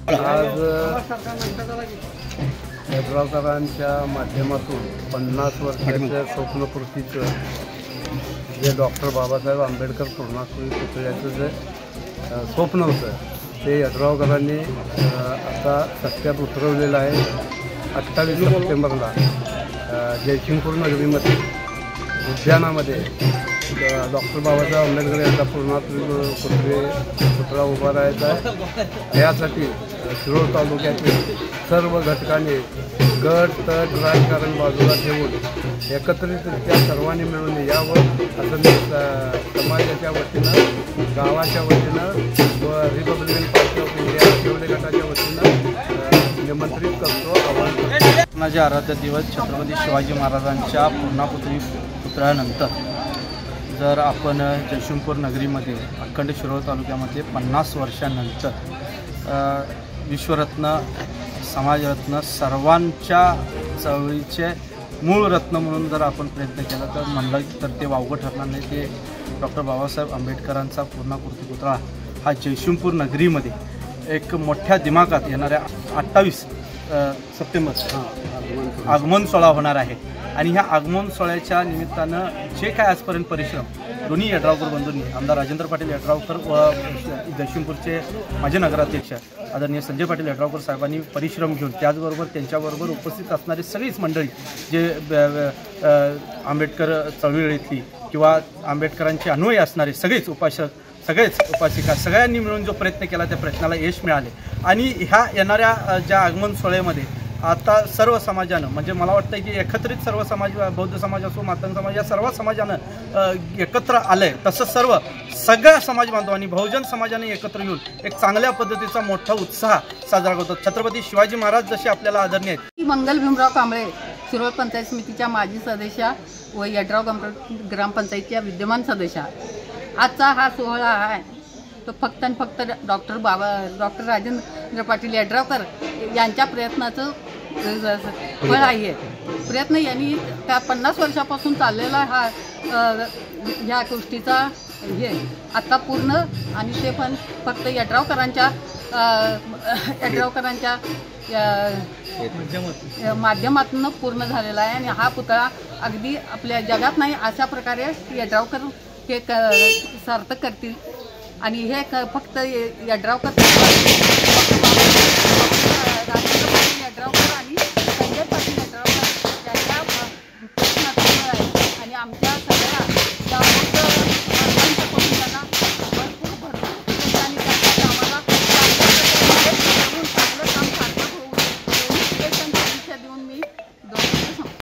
आज यड्रावकरांच्या माध्यमातून 50 वर्षाच्या स्वप्नपूर्तीचं जे डॉक्टर बाबासाहेब आंबेडकर पूर्णाकृती पुतळ्याचं जे स्वप्न होतं ते यड्रावकरांनी आता सत्यात उतरवलेलं आहे। 28 सप्टेंबरला जयसिंगपूर नगरीमध्ये उद्यानामध्ये डॉक्टर बाबासाहेब आंबेडकर यांचा पूर्णाकृती पुतळा उभा राहायचा आहे। यासाठी शिरोळ तालुक्यातील सर्व घटकांनी गट तट राजकारण बाजूला ठेवून एकत्रितरित्या सर्वांनी मिळून यावं असं मी समाजाच्या वतीनं, गावाच्या वतीनं व रिपब्लिकन पार्टी ऑफ इंडिया शिवले गटाच्या वतीनं निमंत्रित करतो, आवाहन करतो। माझे आराध्य दिवस छत्रपती शिवाजी महाराजांच्या पूर्णाकृती पुतळ्यानंतर जर आपण जयसिंगपूर नगरीमध्ये अखंड शिरोळ तालुक्यामध्ये 50 वर्षांनंतर विश्वरत्न, समाजरत्न, सर्वांच्या चळवळीचे मूळ रत्न म्हणून जर आपण प्रयत्न केला तर म्हणलं तर ते वावगं ठरणार नाही। ते डॉक्टर बाबासाहेब आंबेडकरांचा पूर्णाकृती पुतळा हा जयसिंगपूर नगरीमध्ये एक मोठ्या दिमागात येणाऱ्या 28 सप्टेंबर आगमन सोहळा होणार आहे। आणि ह्या आगमन सोहळ्याच्या निमित्तानं जे काय आजपर्यंत परिश्रम दोन्ही यड्रावकर बंधूंनी, आमदार राजेंद्र पाटील यड्रावकर व जयसिंगपूरचे माजी नगराध्यक्ष आदरणीय संजय पाटील यड्रावकर साहेबांनी परिश्रम घेऊन, त्याचबरोबर त्यांच्याबरोबर उपस्थित असणारी सगळीच मंडळी जे आंबेडकर चळवळीतली किंवा आंबेडकरांचे अन्वयी असणारे सगळेच उपासक, सगळेच उपासिका, सगळ्यांनी मिळून जो प्रयत्न केला त्या प्रयत्नाला यश मिळाले। आणि ह्या येणाऱ्या ज्या आगमन सोहळ्यामध्ये आता सर्व समाजानं, म्हणजे मला वाटतं की एकत्रित सर्व समाज, बौद्ध समाज असो, मातंग समाज, या सर्व समाजानं एकत्र आलं आहे। तसं सगळ्या समाज बांधवांनी, बहुजन समाजाने एकत्र येऊन एक चांगल्या पद्धतीचा मोठा उत्साह साजरा करतो। छत्रपती शिवाजी महाराज जसे आपल्याला आदरणीय आहेत। मंगल भीमराव कांबळे, शिरोळ पंचायत समितीच्या माजी सदस्या व यड्राव ग्रामपंचायतीच्या विद्यमान सदस्या। आजचा हा सोहळा आहे तो फक्त आणि फक्त डॉक्टर राजेंद्र पाटील यड्रावकर यांच्या प्रयत्नाचं फळ आहे। प्रयत्न यांनी त्या 50 वर्षापासून चाललेला हा ह्या गोष्टीचा हे आता पूर्ण, आणि ते पण फक्त यड्रावकरांच्या माध्यमातून पूर्ण झालेला आहे। आणि हा पुतळा अगदी आपल्या जगात नाही अशा प्रकारे यड्रावकर हे सार्थक करतील। आणि हे फक्त यड्रावकर